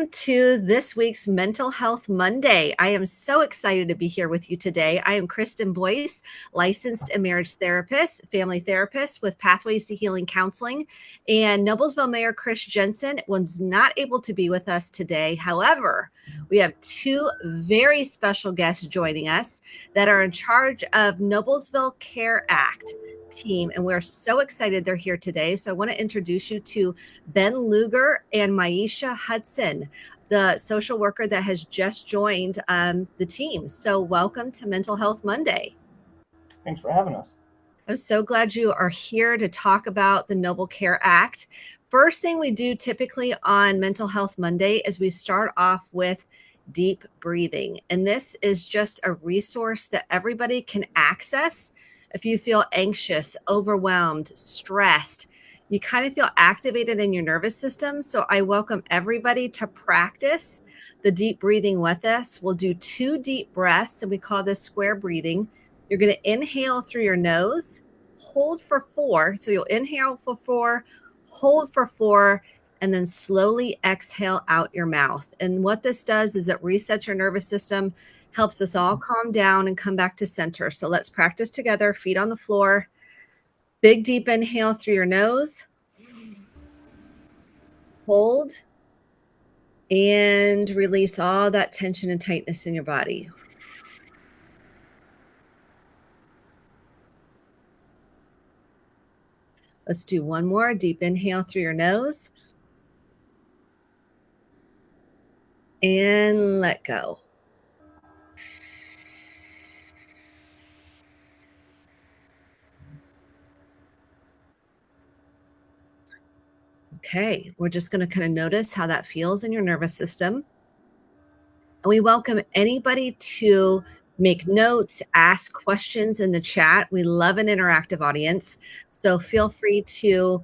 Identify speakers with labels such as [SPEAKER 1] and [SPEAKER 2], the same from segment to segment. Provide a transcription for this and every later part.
[SPEAKER 1] Welcome to this week's Mental Health Monday. I am so excited to be here with you today. I am Kristen Boice, licensed and marriage therapist, family therapist with Pathways to Healing Counseling, and Noblesville Mayor Chris Jensen was not able to be with us today. However, we have two very special guests joining us that are in charge of Noblesville Care Act team, and we're so excited they're here today. So I want to introduce you to Ben Luger and Maisha Hudson, the social worker that has just joined the team. So welcome to Mental Health Monday.
[SPEAKER 2] Thanks for having us.
[SPEAKER 1] I'm so glad you are here to talk about the Noble Care Act. First thing we do typically on Mental Health Monday is we start off with deep breathing. And this is just a resource that everybody can access. If you feel anxious, overwhelmed, stressed, you kind of feel activated in your nervous system. So I welcome everybody to practice the deep breathing with us. We'll do 2 deep breaths, and we call this square breathing. You're going to inhale through your nose, hold for 4. So you'll inhale for 4, hold for 4, and then slowly exhale out your mouth. And what this does is it resets your nervous system, helps us all calm down and come back to center. So let's practice together, feet on the floor. Big deep inhale through your nose. Hold. And release all that tension and tightness in your body. Let's do one more. Deep inhale through your nose. And let go. Okay, we're just going to kind of notice how that feels in your nervous system. And we welcome anybody to make notes, ask questions in the chat. We love an interactive audience. So feel free to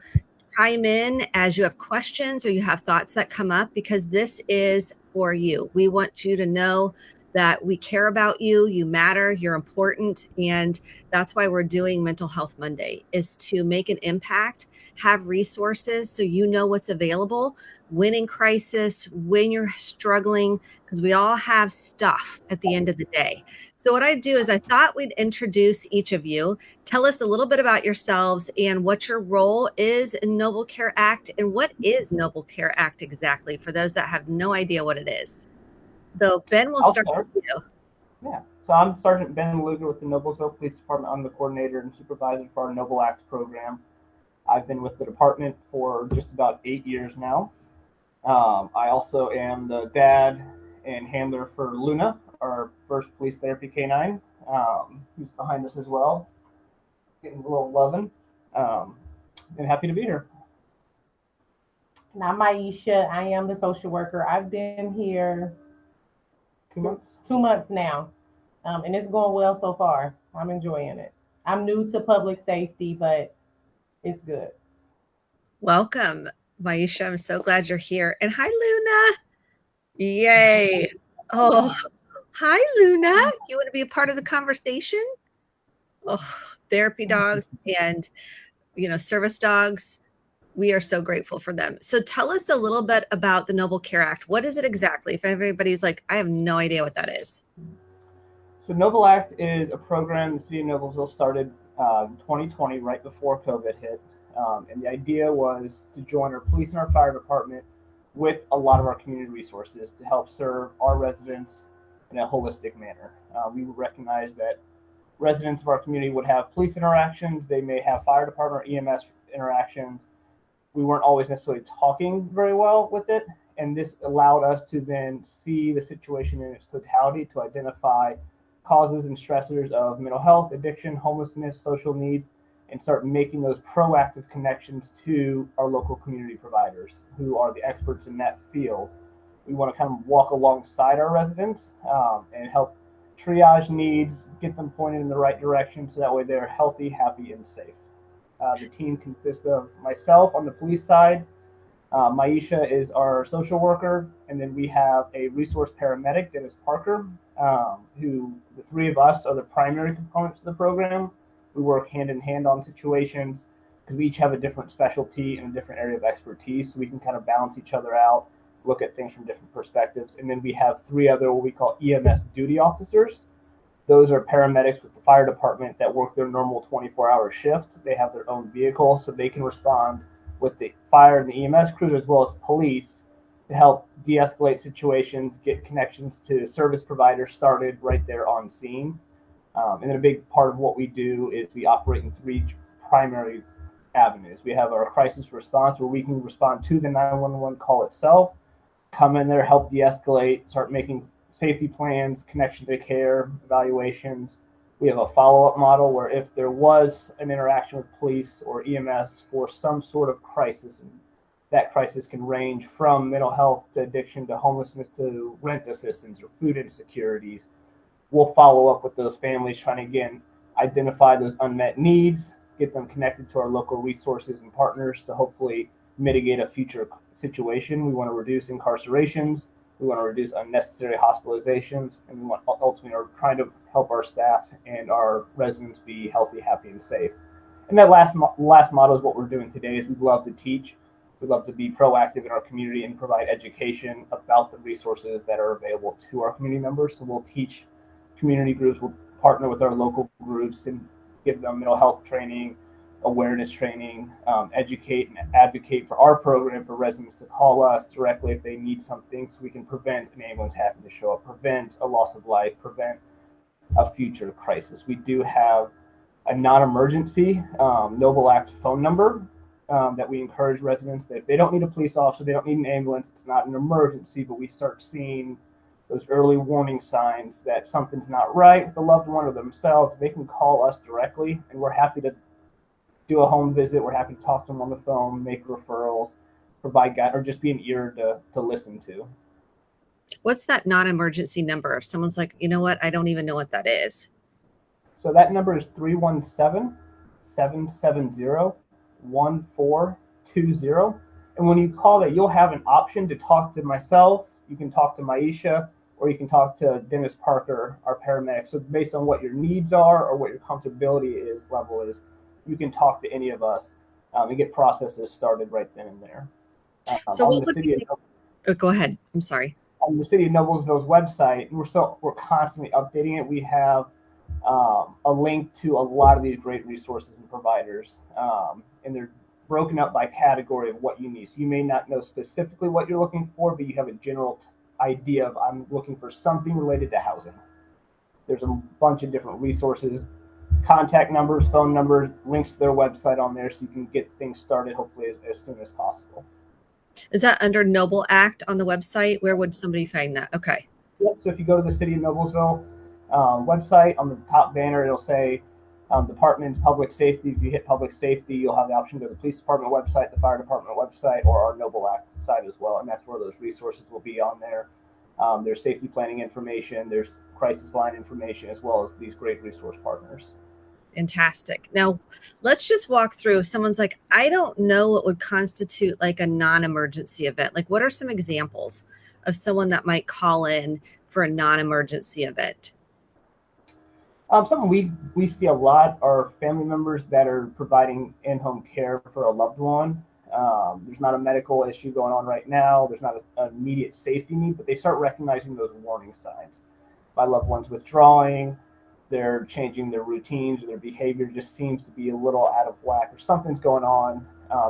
[SPEAKER 1] chime in as you have questions or you have thoughts that come up, because this is for you. We want you to know that we care about you, you matter, you're important. And that's why we're doing Mental Health Monday, is to make an impact, have resources so you know what's available when in crisis, when you're struggling, because we all have stuff at the end of the day. So what I do is I thought we'd introduce each of you. Tell us a little bit about yourselves and what your role is in Noble Care Act, and what is Noble Care Act exactly for those that have no idea what it is. So Ben, we'll start with you.
[SPEAKER 2] Yeah. So I'm Sergeant Ben Luger with the Noblesville Police Department. I'm the coordinator and supervisor for our Noble Acts program. I've been with the department for just about 8 years now. I also am the dad and handler for Luna, our first police therapy canine, who's behind us as well, getting a little loving, and happy to be here.
[SPEAKER 3] And I'm Maisha. I am the social worker. I've been here
[SPEAKER 2] 2 months.
[SPEAKER 3] 2 months now, and it's going well so far. I'm enjoying it. I'm new to public safety, but it's good.
[SPEAKER 1] Welcome, Maisha. I'm so glad you're here. And hi, Luna. Yay. Oh, hi, Luna. You want to be a part of the conversation? Oh, therapy dogs and, service dogs. We are so grateful for them. So tell us a little bit about the Noble Care Act. What is it exactly? If everybody's like, I have no idea what that is.
[SPEAKER 2] So Noble Act is a program the city of Noblesville started in 2020, right before COVID hit. And the idea was to join our police and our fire department with a lot of our community resources to help serve our residents in a holistic manner. We recognize that residents of our community would have police interactions, they may have fire department or EMS interactions. We weren't always necessarily talking very well with it, and this allowed us to then see the situation in its totality to identify causes and stressors of mental health, addiction, homelessness, social needs, and start making those proactive connections to our local community providers who are the experts in that field. We want to kind of walk alongside our residents and help triage needs, get them pointed in the right direction so that way they're healthy, happy, and safe. The team consists of myself on the police side. Maisha is our social worker, and then we have a resource paramedic, Dennis Parker, who the 3 of us are the primary components of the program. We work hand in hand on situations because we each have a different specialty and a different area of expertise, so we can kind of balance each other out look at things from different perspectives. And then we have 3 other what we call EMS duty officers. Those are paramedics with the fire department that work their normal 24-hour shift. They have their own vehicle, so they can respond with the fire and the EMS crews as well as police to help de-escalate situations, get connections to service providers started right there on scene. And then a big part of what we do is we operate in 3 primary avenues. We have our crisis response, where we can respond to the 911 call itself, come in there, help de-escalate, start making safety plans, connection to care, evaluations. We have a follow-up model where if there was an interaction with police or EMS for some sort of crisis, and that crisis can range from mental health to addiction to homelessness to rent assistance or food insecurities, we'll follow up with those families, trying to, again, identify those unmet needs, get them connected to our local resources and partners to hopefully mitigate a future situation. We want to reduce incarcerations. We want to reduce unnecessary hospitalizations, and we want ultimately are trying to help our staff and our residents be healthy, happy, and safe. And that last model is what we're doing today. Is we love to teach, we love to be proactive in our community and provide education about the resources that are available to our community members. So we'll teach community groups, we'll partner with our local groups and give them mental health training, awareness training, educate and advocate for our program for residents to call us directly if they need something, so we can prevent an ambulance having to show up, prevent a loss of life, prevent a future crisis. We do have a non-emergency Noble Act phone number that we encourage residents that if they don't need a police officer, they don't need an ambulance, it's not an emergency, but we start seeing those early warning signs that something's not right with the loved one or themselves, they can call us directly, and we're happy to do a home visit. We're happy to talk to them on the phone, make referrals, provide guide, or just be an ear to listen to.
[SPEAKER 1] What's that non-emergency number? If someone's like, you know what, I don't even know what that is.
[SPEAKER 2] So that number is 317-770-1420. And when you call that, you'll have an option to talk to myself, you can talk to Maisha, or you can talk to Dennis Parker, our paramedic. So based on what your needs are or what your comfortability level is, you can talk to any of us and get processes started right then and there.
[SPEAKER 1] So what would be, go ahead. I'm sorry.
[SPEAKER 2] On the city of Noblesville's website, we're constantly updating it. We have a link to a lot of these great resources and providers, and they're broken up by category of what you need. So you may not know specifically what you're looking for, but you have a general idea of, I'm looking for something related to housing. There's a bunch of different resources, contact numbers, phone numbers, links to their website on there, so you can get things started hopefully as soon as possible.
[SPEAKER 1] Is that under Noble Act on the website? Where would somebody find that? Okay.
[SPEAKER 2] Yep. So if you go to the City of Noblesville website, on the top banner, it'll say Department's Public Safety. If you hit Public Safety, you'll have the option to go to the Police Department website, the Fire Department website, or our Noble Act site as well. And that's where those resources will be on there. There's safety planning information, there's crisis line information, as well as these great resource partners.
[SPEAKER 1] Fantastic. Now, let's just walk through. Someone's like, I don't know what would constitute like a non-emergency event. Like, what are some examples of someone that might call in for a non-emergency event?
[SPEAKER 2] Something we see a lot are family members that are providing in-home care for a loved one. There's not a medical issue going on right now. There's not an immediate safety need, but they start recognizing those warning signs. My loved one's withdrawing, they're changing their routines, or their behavior just seems to be a little out of whack, or something's going on.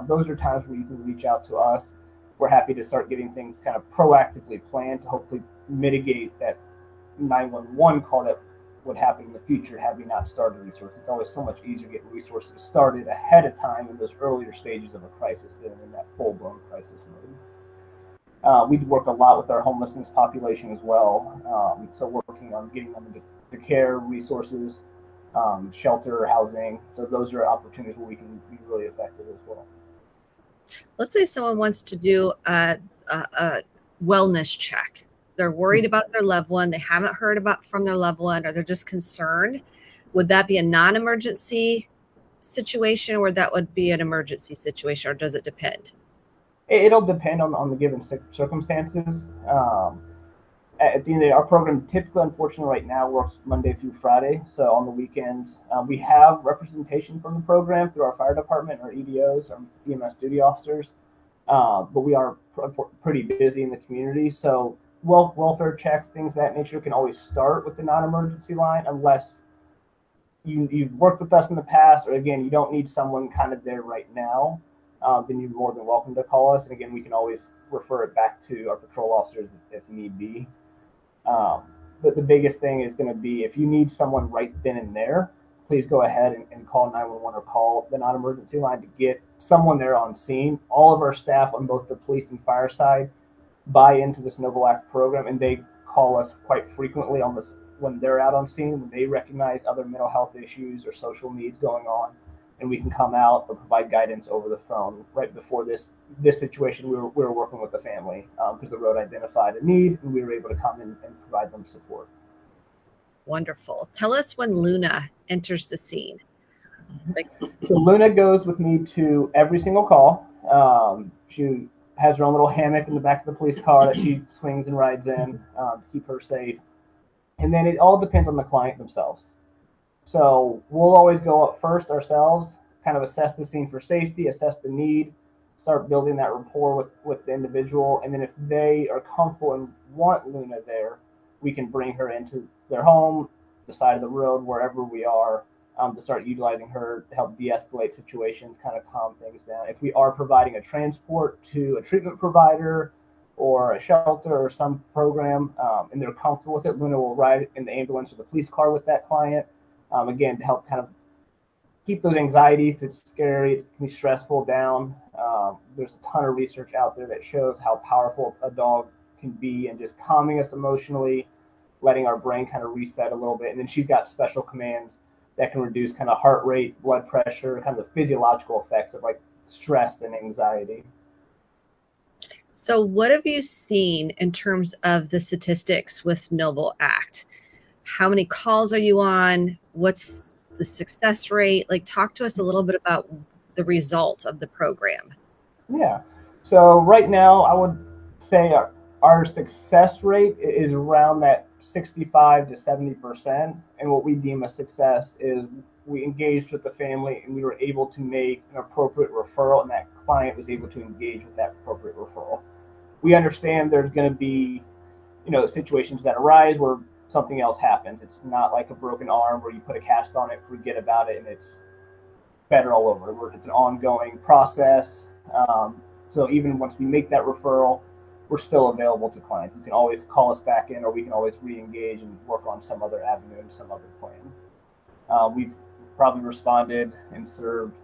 [SPEAKER 2] Those are times where you can reach out to us. We're happy to start getting things kind of proactively planned to hopefully mitigate that 911 call that would happen in the future had we not started resources. It's always so much easier getting resources started ahead of time in those earlier stages of a crisis than in that full-blown crisis mode. We work a lot with our homelessness population as well. So working on getting them into care, resources, shelter, housing. So those are opportunities where we can be really effective as well.
[SPEAKER 1] Let's say someone wants to do a wellness check. They're worried about their loved one. They haven't heard about from their loved one, or they're just concerned. Would that be a non-emergency situation, or that would be an emergency situation, or does it depend?
[SPEAKER 2] It'll depend on the given circumstances. At the end of the day, our program typically, unfortunately, right now works Monday through Friday. So on the weekends, we have representation from the program through our fire department, our EDOs, our EMS duty officers. but we are pretty busy in the community. So welfare checks, things of that nature can always start with the non-emergency line unless you've worked with us in the past, or again, you don't need someone kind of there right now. Then you're more than welcome to call us. And again, we can always refer it back to our patrol officers if need be. But the biggest thing is going to be if you need someone right then and there, please go ahead and call 911 or call the non-emergency line to get someone there on scene. All of our staff on both the police and fire side buy into this Noble Act program, and they call us quite frequently almost when they're out on scene, when they recognize other mental health issues or social needs going on, and we can come out or provide guidance over the phone. Right before this situation, we were working with the family because the road identified a need, and we were able to come in and provide them support.
[SPEAKER 1] Wonderful. Tell us when Luna enters the scene.
[SPEAKER 2] So Luna goes with me to every single call. She has her own little hammock in the back of the police car that she swings and rides in to keep her safe. And then it all depends on the client themselves. So we'll always go up first ourselves, kind of assess the scene for safety, assess the need, start building that rapport with the individual. And then if they are comfortable and want Luna there, we can bring her into their home, the side of the road, wherever we are, to start utilizing her to help de-escalate situations, kind of calm things down. If we are providing a transport to a treatment provider or a shelter or some program, and they're comfortable with it, Luna will ride in the ambulance or the police car with that client, again, to help kind of keep those anxieties. It's scary, it can be stressful down. There's a ton of research out there that shows how powerful a dog can be and just calming us emotionally, letting our brain kind of reset a little bit. And then she's got special commands that can reduce kind of heart rate, blood pressure, kind of the physiological effects of like stress and anxiety.
[SPEAKER 1] So what have you seen in terms of the statistics with Noble Act? How many calls are you on? What's the success rate? Like, talk to us a little bit about the results of the program.
[SPEAKER 2] Yeah. So right now, I would say our success rate is around that 65 to 70%. And what we deem a success is we engaged with the family and we were able to make an appropriate referral, and that client was able to engage with that appropriate referral. We understand there's going to be, situations that arise where something else happens. It's not like a broken arm where you put a cast on it, forget about it, and it's better all over. It's an ongoing process. So even once we make that referral, we're still available to clients. You can always call us back in, or we can always re-engage and work on some other avenue, some other plan. We've probably responded and served,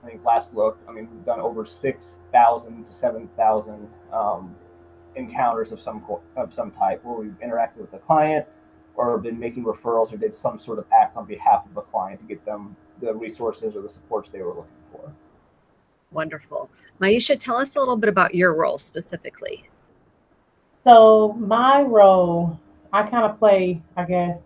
[SPEAKER 2] I think last look, we've done over 6,000 to 7,000 encounters of some type where we've interacted with a client or been making referrals or did some sort of act on behalf of a client to get them the resources or the supports they were looking for.
[SPEAKER 1] Wonderful. Maisha, tell us a little bit about your role specifically.
[SPEAKER 3] So my role, I kind of play, I guess,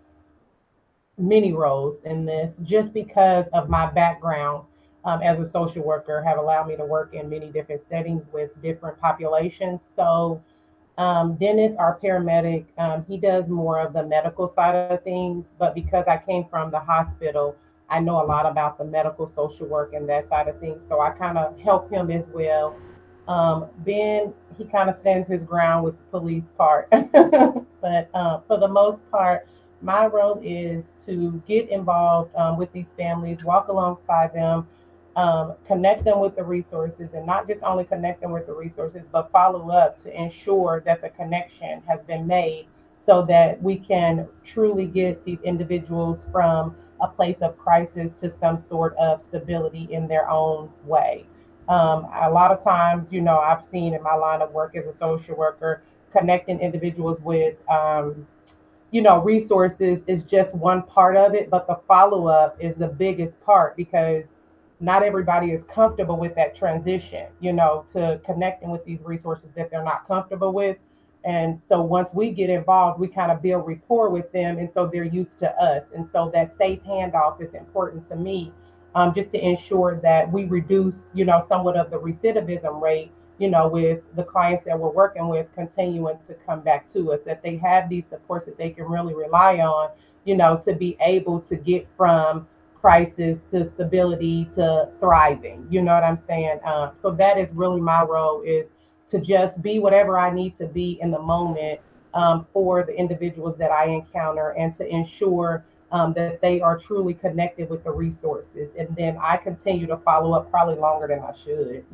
[SPEAKER 3] many roles in this just because of my background as a social worker have allowed me to work in many different settings with different populations. So Dennis, our paramedic, he does more of the medical side of things, but because I came from the hospital, I know a lot about the medical social work and that side of things. So I kind of help him as well. Ben, he kind of stands his ground with the police part. But for the most part, my role is to get involved with these families, walk alongside them, connect them with the resources, and not just only connect them with the resources, but follow up to ensure that the connection has been made so that we can truly get these individuals from a place of crisis to some sort of stability in their own way. A lot of times, I've seen in my line of work as a social worker, connecting individuals with, resources is just one part of it, but the follow up is the biggest part because not everybody is comfortable with that transition, to connecting with these resources that they're not comfortable with. And so once we get involved, we kind of build rapport with them. And so they're used to us. And so that safe handoff is important to me, just to ensure that we reduce, somewhat of the recidivism rate, with the clients that we're working with continuing to come back to us, that they have these supports that they can really rely on, to be able to get from crisis to stability to thriving. You know what I'm saying? So that is really my role, is to just be whatever I need to be in the moment, for the individuals that I encounter, and to ensure that they are truly connected with the resources. And then I continue to follow up probably longer than I should,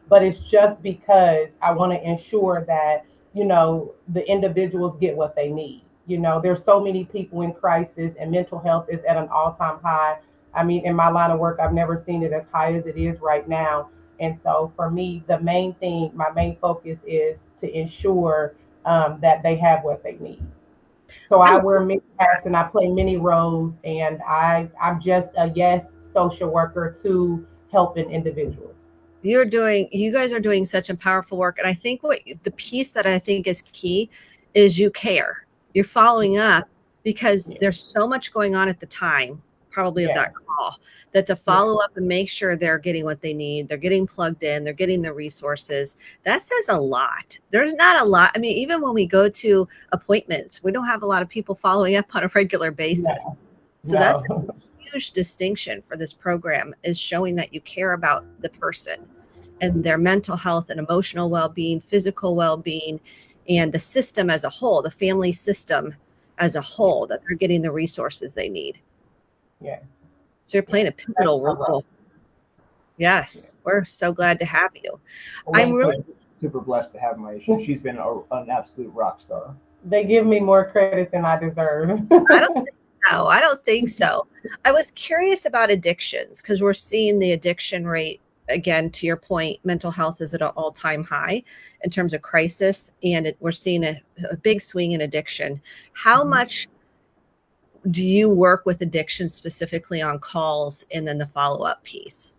[SPEAKER 3] but it's just because I want to ensure that, the individuals get what they need. There's so many people in crisis, and mental health is at an all-time high. I mean, in my line of work, I've never seen it as high as it is right now. And so for me, my main focus is to ensure that they have what they need. So I wear many hats and I play many roles, and I'm just a yes social worker to helping individuals.
[SPEAKER 1] You guys are doing such a powerful work. And I think the piece that I think is key is you care. You're following up because there's so much going on at the time, probably of that call, that to follow up and make sure they're getting what they need, they're getting plugged in, they're getting the resources. That says a lot. There's not a lot. I mean, even when we go to appointments, we don't have a lot of people following up on a regular basis. So that's a huge distinction for this program, is showing that you care about the person and their mental health and emotional well-being, physical well-being, and the system as a whole, the family system as a whole, that they're getting the resources they need.
[SPEAKER 3] Yes.
[SPEAKER 1] So you're playing a pivotal role. Yes. We're so glad to have you.
[SPEAKER 2] Well, I'm really super blessed to have Maisha. She's been an absolute rock star.
[SPEAKER 3] They give me more credit than I deserve.
[SPEAKER 1] I don't think so. I was curious about addictions, because we're seeing the addiction rate, again, to your point, mental health is at an all-time high in terms of crisis, and we're seeing a big swing in addiction. How much do you work with addiction specifically on calls, and then the follow-up piece?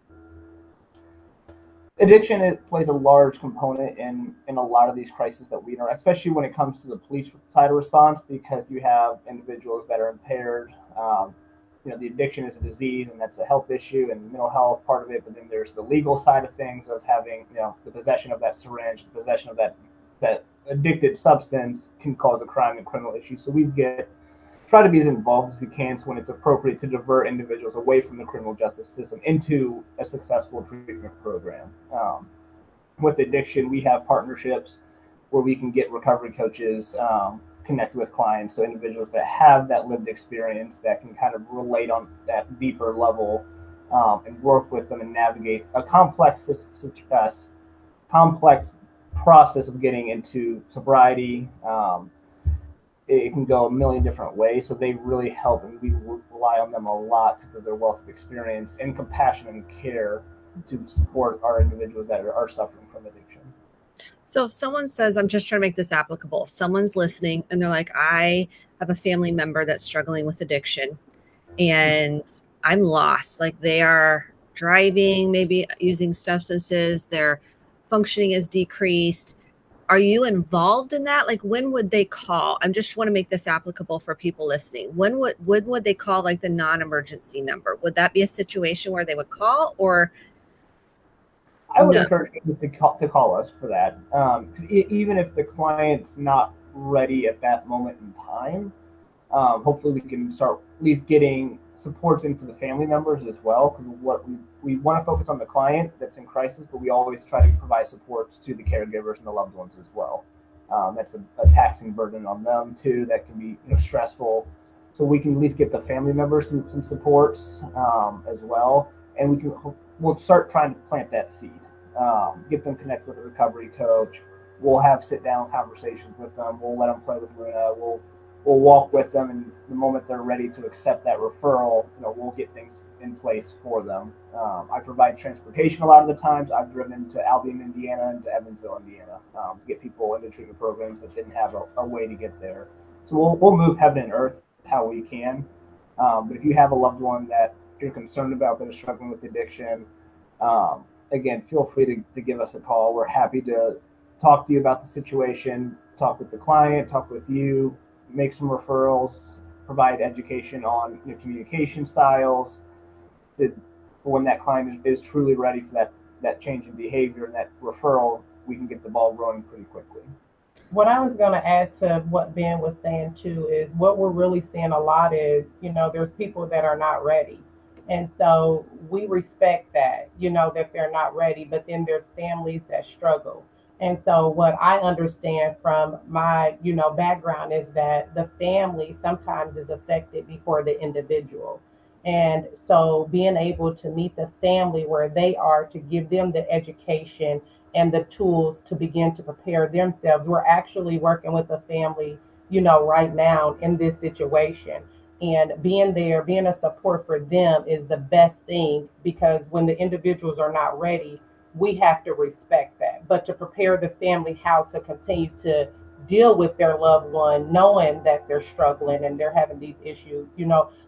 [SPEAKER 2] Addiction plays a large component in a lot of these crises that we interact, especially when it comes to the police side of response, because you have individuals that are impaired. The addiction is a disease, and that's a health issue, and mental health part of it. But then there's the legal side of things, of having, the possession of that syringe, the possession of that addicted substance can cause a crime and criminal issue. So we try to be as involved as we can, so when it's appropriate, to divert individuals away from the criminal justice system into a successful treatment program. With addiction, we have partnerships where we can get recovery coaches connect with clients, so individuals that have that lived experience that can kind of relate on that deeper level, and work with them and navigate a complex process of getting into sobriety. It can go a million different ways, so they really help, and we rely on them a lot because of their wealth of experience and compassion and care to support our individuals that are suffering from addiction.
[SPEAKER 1] So if someone says, I'm just trying to make this applicable, someone's listening and they're like, I have a family member that's struggling with addiction and I'm lost. Like, they are driving, maybe using substances, their functioning is decreased. Are you involved in that? Like, when would they call? I just want to make this applicable for people listening. When would they call, like, the non-emergency number? Would that be a situation where they would call, or?
[SPEAKER 2] I would encourage people to call us for that. Even if the client's not ready at that moment in time, hopefully we can start at least getting supports in for the family members as well, because what we want to focus on the client that's in crisis, but we always try to provide supports to the caregivers and the loved ones as well. That's a taxing burden on them too, that can be stressful. So we can at least get the family members some supports as well, and we'll start trying to plant that seed. Get them connected with a recovery coach. We'll have sit-down conversations with them. We'll let them play with Luna. We'll walk with them, and the moment they're ready to accept that referral, we'll get things in place for them. I provide transportation a lot of the times. I've driven to Albion, Indiana, and to Evansville, Indiana, to get people into treatment programs that didn't have a way to get there. So we'll move heaven and earth how we can. But if you have a loved one that you're concerned about that is struggling with addiction, again, feel free to give us a call. We're happy to talk to you about the situation, talk with the client, talk with you, make some referrals, provide education on communication styles, for when that client is truly ready for that change in behavior and that referral, we can get the ball rolling pretty quickly.
[SPEAKER 3] What I was going to add to what Ben was saying too is what we're really seeing a lot is, there's people that are not ready. And so we respect that, that they're not ready, but then there's families that struggle. And so what I understand from my, background is that the family sometimes is affected before the individual. And so being able to meet the family where they are to give them the education and the tools to begin to prepare themselves. We're actually working with a family, right now in this situation. And being there, being a support for them is the best thing, because when the individuals are not ready, we have to respect that. But to prepare the family how to continue to deal with their loved one, knowing that they're struggling and they're having these issues,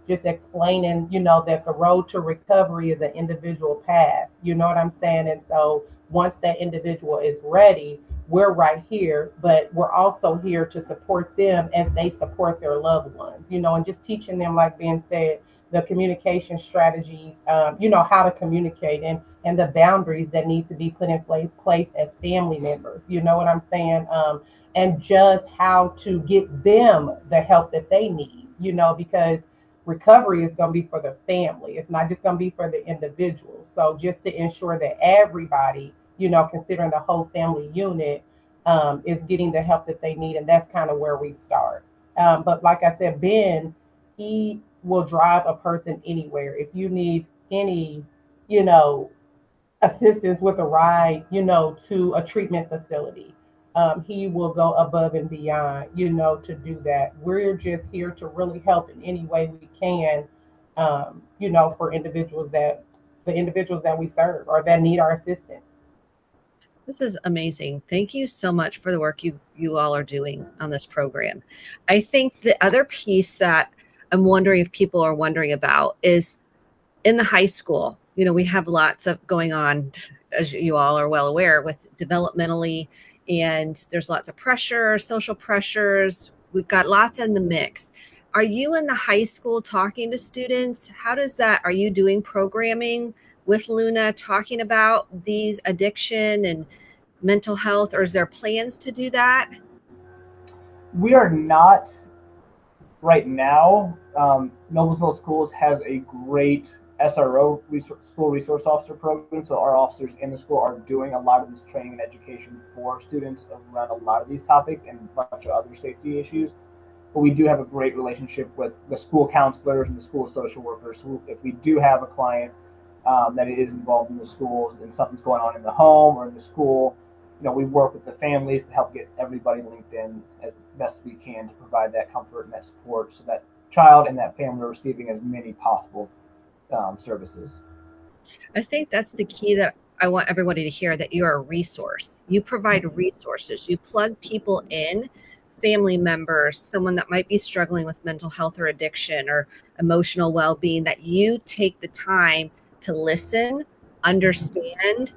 [SPEAKER 3] just explaining, that the road to recovery is an individual path. You know what I'm saying? And so once that individual is ready, we're right here, but we're also here to support them as they support their loved ones, and just teaching them, like Ben said, the communication strategies, how to communicate, and the boundaries that need to be put in place as family members. You know what I'm saying? And just how to get them the help that they need, because recovery is going to be for the family. It's not just going to be for the individual. So just to ensure that everybody, considering the whole family unit, is getting the help that they need. And that's kind of where we start. But like I said, Ben, he will drive a person anywhere. If you need any, you know, assistance with a ride, to a treatment facility, he will go above and beyond, to do that. We're just here to really help in any way we can, for the individuals that we serve or that need our assistance.
[SPEAKER 1] This is amazing. Thank you so much for the work you all are doing on this program. I think the other piece that I'm wondering if people are wondering about is in the high school. We have lots of going on, as you all are well aware, with developmentally, and there's lots of pressure, social pressures. We've got lots in the mix. Are you in the high school talking to students? How does that, are you doing programming with Luna talking about these addiction and mental health, or is there plans to do that?
[SPEAKER 2] We are not right now. Noblesville Schools has a great SRO, school resource officer program. So our officers in the school are doing a lot of this training and education for students around a lot of these topics and a bunch of other safety issues. But we do have a great relationship with the school counselors and the school social workers. So if we do have a client that is involved in the schools and something's going on in the home or in the school, we work with the families to help get everybody linked in as best we can to provide that comfort and that support so that child and that family are receiving as many possible services.
[SPEAKER 1] I think that's the key that I want everybody to hear, that you're a resource. You provide resources. You plug people in, family members, someone that might be struggling with mental health or addiction or emotional well-being, that you take the time to listen, understand,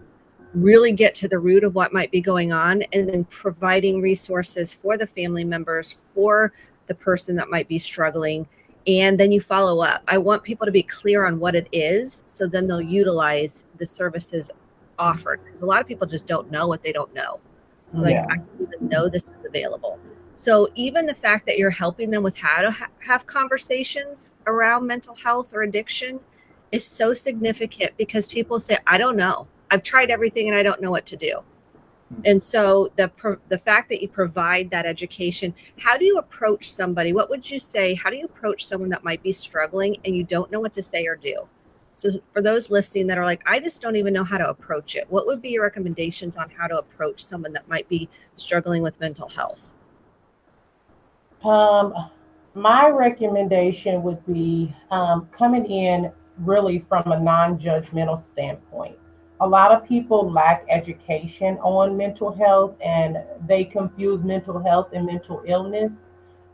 [SPEAKER 1] really get to the root of what might be going on, and then providing resources for the family members, for the person that might be struggling. And then you follow up. I want people to be clear on what it is, so then they'll utilize the services offered, because a lot of people just don't know what they don't know. Like, I didn't even know this was available. So even the fact that you're helping them with how to have conversations around mental health or addiction is so significant, because people say, I don't know. I've tried everything and I don't know what to do. And so the fact that you provide that education, how do you approach somebody? What would you say? How do you approach someone that might be struggling and you don't know what to say or do? So for those listening that are like, I just don't even know how to approach it, what would be your recommendations on how to approach someone that might be struggling with mental health?
[SPEAKER 3] My recommendation would be coming in really from a non-judgmental standpoint. A lot of people lack education on mental health, and they confuse mental health and mental illness.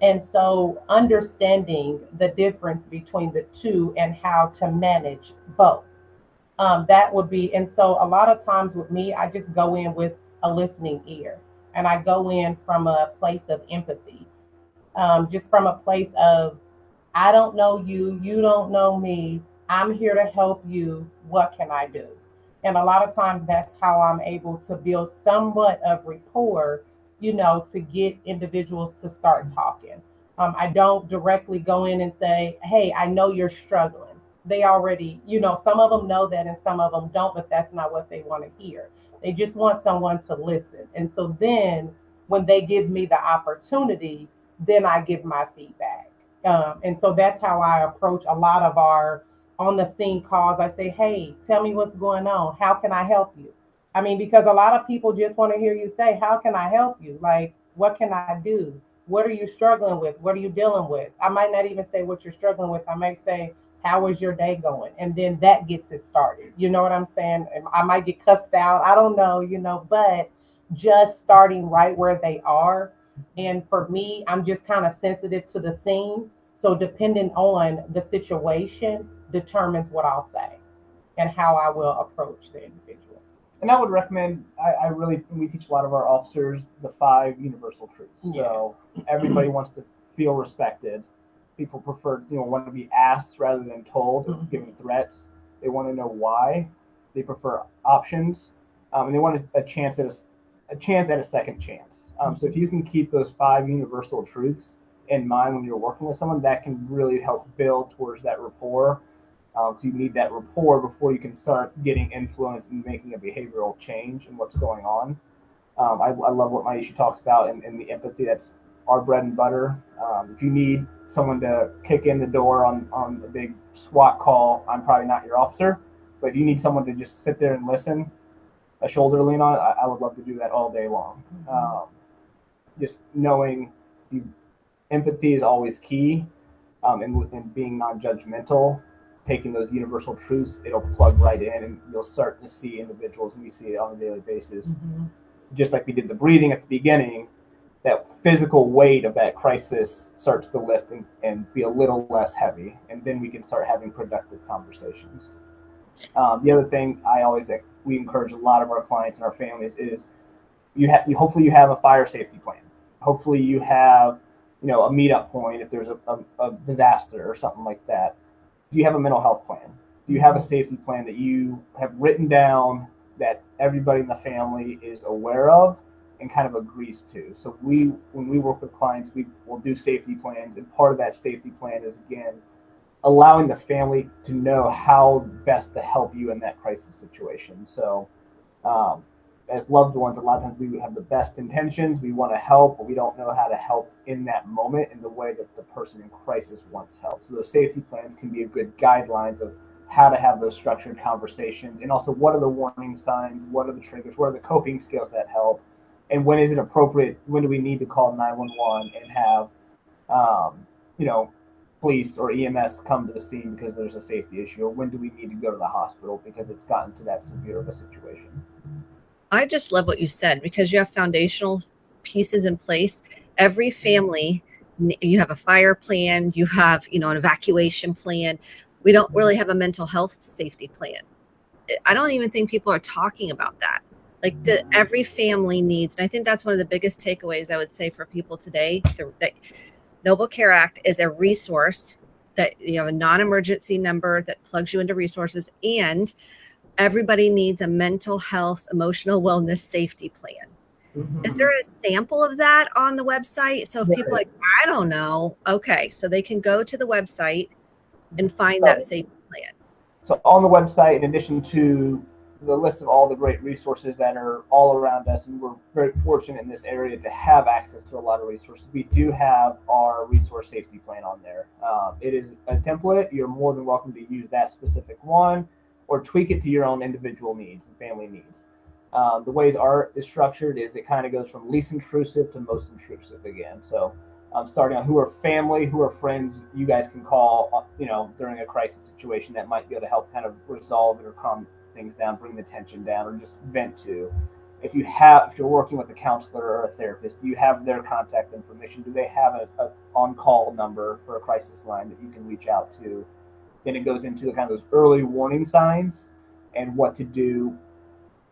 [SPEAKER 3] And so understanding the difference between the two and how to manage both. That would be, and so a lot of times with me, I just go in with a listening ear, and I go in from a place of empathy, just from a place of, I don't know you, you don't know me, I'm here to help you, what can I do? And a lot of times that's how I'm able to build somewhat of rapport, to get individuals to start talking. I don't directly go in and say, hey, I know you're struggling. they already, some of them know that and some of them don't, but that's not what they want to hear. They just want someone to listen. And so then when they give me the opportunity, then I give my feedback. And so that's how I approach a lot of our on the scene calls. I say, hey, tell me what's going on. How can I help you? I mean, because a lot of people just want to hear you say, how can I help you? Like, what can I do? What are you struggling with? What are you dealing with? I might not even say what you're struggling with. I might say, how is your day going? And then that gets it started. You know what I'm saying? I might get cussed out. I don't know, but just starting right where they are. And for me, I'm just kind of sensitive to the scene. So depending on the situation determines what I'll say and how I will approach the individual.
[SPEAKER 2] And I would recommend, we teach a lot of our officers the 5 universal truths.
[SPEAKER 3] Yes.
[SPEAKER 2] So everybody wants to feel respected. People prefer, want to be asked rather than told or given threats. They want to know why. They prefer options, and they want a chance at a second chance. So if you can keep those 5 universal truths in mind when you're working with someone, that can really help build towards that rapport. So you need that rapport before you can start getting influence and making a behavioral change in what's going on. I love what Maisha talks about and the empathy. That's our bread and butter. If you need someone to kick in the door on a big SWAT call, I'm probably not your officer. But if you need someone to just sit there and listen, a shoulder to lean on, I would love to do that all day long. Just knowing empathy is always key, and being non-judgmental, taking those universal truths, it'll plug right in, and you'll start to see individuals, and we see it on a daily basis. Just like we did the breathing at the beginning, that physical weight of that crisis starts to lift and be a little less heavy, and then we can start having productive conversations. The other thing we encourage a lot of our clients and our families is hopefully you have a fire safety plan. Hopefully you have a meetup point if there's a disaster or something like that. Do you have a mental health plan? Do you have a safety plan that you have written down that everybody in the family is aware of and kind of agrees to? So when we work with clients, we will do safety plans, and part of that safety plan is, again, allowing the family to know how best to help you in that crisis situation. So as loved ones, a lot of times we have the best intentions. We want to help, but we don't know how to help in that moment in the way that the person in crisis wants help. So those safety plans can be a good guidelines of how to have those structured conversations, and also what are the warning signs, what are the triggers, what are the coping skills that help, and when is it appropriate, when do we need to call 911 and have police or EMS come to the scene because there's a safety issue, or when do we need to go to the hospital because it's gotten to that severe of a situation.
[SPEAKER 1] I just love what you said, because you have foundational pieces in place. Every family, you have a fire plan, you have, an evacuation plan. We don't really have a mental health safety plan. I don't even think people are talking about that. Like, every family needs, and I think that's one of the biggest takeaways I would say for people today, that Noble Care Act is a resource, that you have a non-emergency number that plugs you into resources, and everybody needs a mental health, emotional wellness safety plan. Is there a sample of that on the website? So if people are like, I don't know, okay, so they can go to the website and find that safety plan.
[SPEAKER 2] So on the website, in addition to the list of all the great resources that are all around us, and we're very fortunate in this area to have access to a lot of resources, we do have our resource safety plan on there. It is a template. You're more than welcome to use that specific one or tweak it to your own individual needs and family needs. The ways art is structured is it kind of goes from least intrusive to most intrusive again. So starting on who are family, who are friends you guys can call, during a crisis situation that might be able to help kind of resolve it or calm things down, bring the tension down, or just vent to. If you're working with a counselor or a therapist, do you have their contact information? Do they have a on-call number for a crisis line that you can reach out to? Then it goes into the kind of those early warning signs and what to do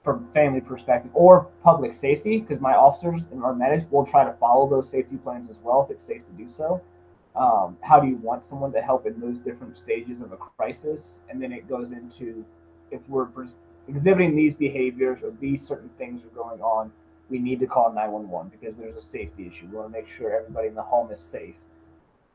[SPEAKER 2] from family perspective or public safety, because my officers and our medics will try to follow those safety plans as well if it's safe to do so. How do you want someone to help in those different stages of a crisis? And then it goes into, if we're exhibiting these behaviors or these certain things are going on, we need to call 911 because there's a safety issue. We want to make sure everybody in the home is safe,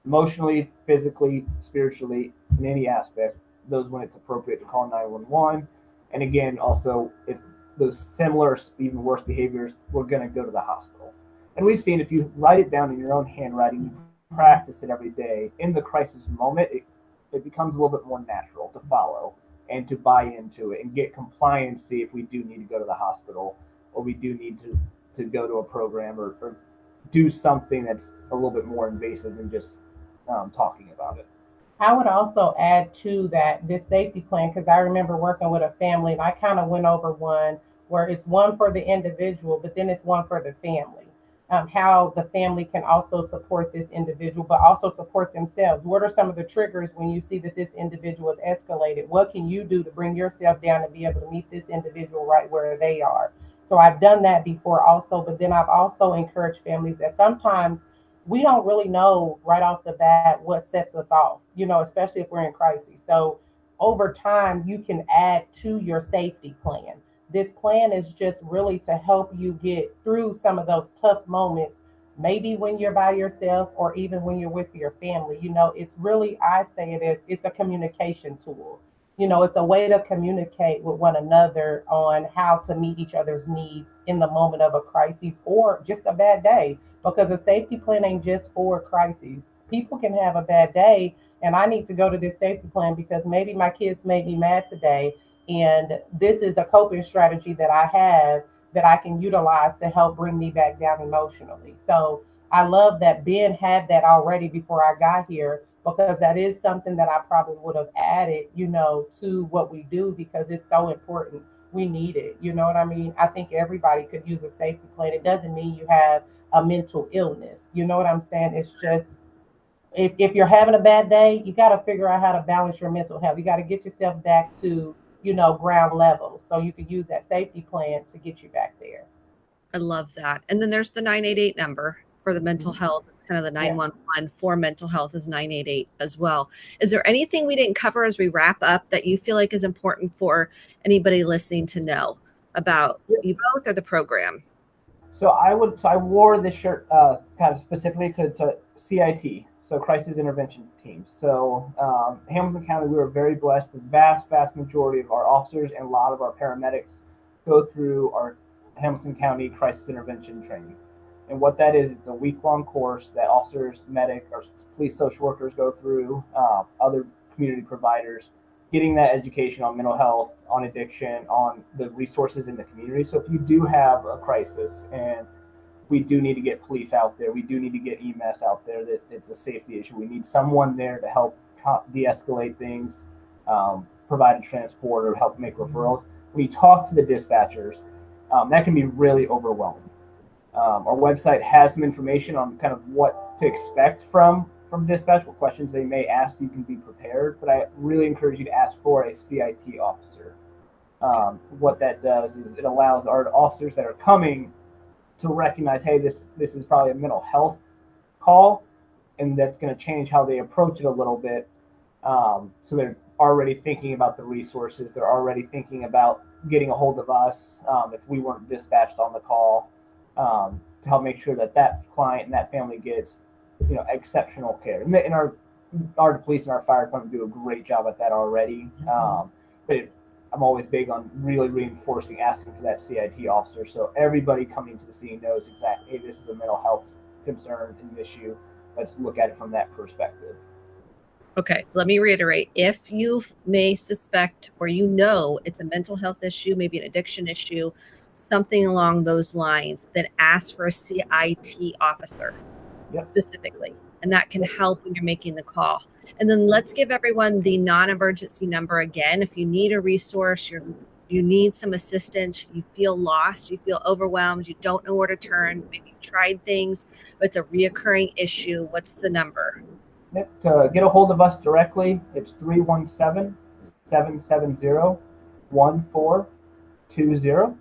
[SPEAKER 2] emotionally, physically, spiritually, in any aspect. those when it's appropriate to call 911. And again, also, if those similar, even worse behaviors, we're going to go to the hospital. And we've seen if you write it down in your own handwriting, you practice it every day, in the crisis moment, it becomes a little bit more natural to follow and to buy into it and get compliancy if we do need to go to the hospital or we do need to go to a program or do something that's a little bit more invasive than just talking about it.
[SPEAKER 3] I would also add to that this safety plan because I remember working with a family and I kind of went over one where it's one for the individual, but then it's one for the family. How the family can also support this individual, but also support themselves. What are some of the triggers when you see that this individual has escalated? What can you do to bring yourself down and be able to meet this individual right where they are? So I've done that before also, but then I've also encouraged families that sometimes we don't really know right off the bat what sets us off, especially if we're in crisis. So over time, you can add to your safety plan. This plan is just really to help you get through some of those tough moments, maybe when you're by yourself or even when you're with your family. It's really, I say it is, it's a communication tool. It's a way to communicate with one another on how to meet each other's needs in the moment of a crisis or just a bad day because a safety plan ain't just for crises. People can have a bad day, and I need to go to this safety plan because maybe my kids made me mad today, and this is a coping strategy that I have that I can utilize to help bring me back down emotionally. So I love that Ben had that already before I got here because that is something that I probably would have added, to what we do because it's so important. We need it. You know what I mean? I think everybody could use a safety plan. It doesn't mean you have a mental illness. You know what I'm saying? It's just if you're having a bad day, you got to figure out how to balance your mental health. You got to get yourself back to, ground level. So you could use that safety plan to get you back there.
[SPEAKER 1] I love that. And then there's the 988 number for the mental
[SPEAKER 3] Mhm.
[SPEAKER 1] health. It's kind of the
[SPEAKER 3] Yeah.
[SPEAKER 1] 911 for mental health is 988 as well. Is there anything we didn't cover as we wrap up that you feel like is important for anybody listening to know about you both or the program?
[SPEAKER 2] So I wore this shirt kind of specifically to CIT, so Crisis Intervention Teams. So Hamilton County, we were very blessed. The vast majority of our officers and a lot of our paramedics go through our Hamilton County Crisis Intervention training. And what that is, it's a week-long course that officers, medic, or police social workers go through, other community providers, getting that education on mental health, on addiction, on the resources in the community. So if you do have a crisis and we do need to get police out there, we do need to get EMS out there, that it's a safety issue. We need someone there to help de-escalate things, provide a transport, or help make referrals. When you talk to the dispatchers, that can be really overwhelming. Our website has some information on kind of what to expect from dispatch, what questions they may ask, so you can be prepared. But I really encourage you to ask for a CIT officer. What that does is it allows our officers that are coming to recognize, hey, this is probably a mental health call, and that's going to change how they approach it a little bit. So they're already thinking about the resources. They're already thinking about getting a hold of us if we weren't dispatched on the call, to help make sure that client and that family gets exceptional care. And our police and our fire department do a great job at that already. But I'm always big on really reinforcing, asking for that CIT officer, so everybody coming to the scene knows exactly, hey, this is a mental health concern and issue. Let's look at it from that perspective.
[SPEAKER 1] Okay, so let me reiterate. If you may suspect or it's a mental health issue, maybe an addiction issue, something along those lines, then ask for a CIT officer specifically. And that can help when you're making the call. And then let's give everyone the non-emergency number again. If you need a resource, you need some assistance, you feel lost, you feel overwhelmed, you don't know where to turn, maybe you tried things, but it's a reoccurring issue, what's the number?
[SPEAKER 2] To get a hold of us directly, it's 317-770-1420.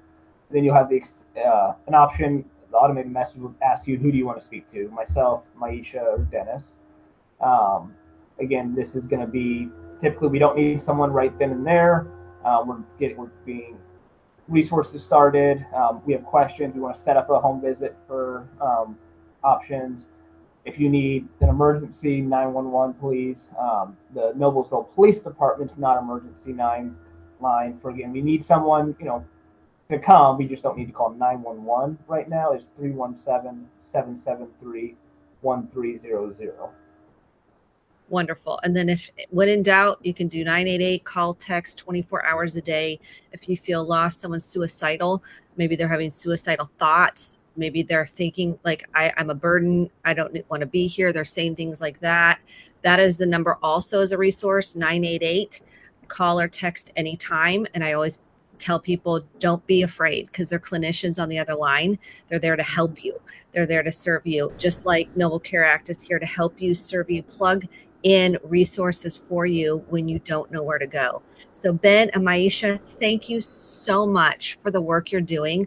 [SPEAKER 2] Then you'll have an option. The automated message will ask you, who do you want to speak to? Myself, Maisha, or Dennis. Again, this is going to be, typically we don't need someone right then and there. We're being resources started. We have questions. We want to set up a home visit for options. If you need an emergency 911, please. The Noblesville Police Department's not emergency 9 line. For again, we need someone, to come. We just don't need to call 911 right now. It's 317-773-1300.
[SPEAKER 1] Wonderful. And then if when in doubt, you can do 988, call, text 24 hours a day. If you feel lost, someone's suicidal, maybe they're having suicidal thoughts. Maybe they're thinking like, I'm a burden. I don't want to be here. They're saying things like that. That is the number also as a resource, 988. Call or text anytime. And I always tell people, don't be afraid, because they're clinicians on the other line. They're there to help you. They're there to serve you. Just like Noble Care Act is here to help you, serve you, plug in resources for you when you don't know where to go. So Ben and Maisha, thank you so much for the work you're doing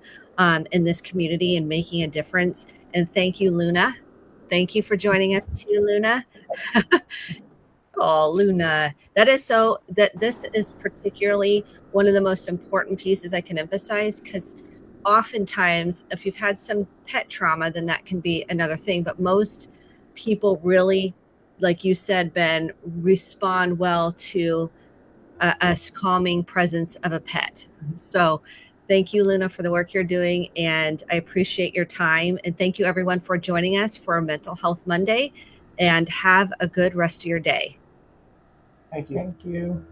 [SPEAKER 1] in this community and making a difference. And thank you, Luna. Thank you for joining us too, Luna. Oh, Luna, this is particularly one of the most important pieces I can emphasize, because oftentimes if you've had some pet trauma, then that can be another thing. But most people really, like you said, Ben, respond well to a calming presence of a pet. So thank you, Luna, for the work you're doing. And I appreciate your time. And thank you, everyone, for joining us for Mental Health Monday. And have a good rest of your day.
[SPEAKER 2] Thank you.
[SPEAKER 3] Thank you.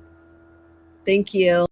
[SPEAKER 1] Thank you.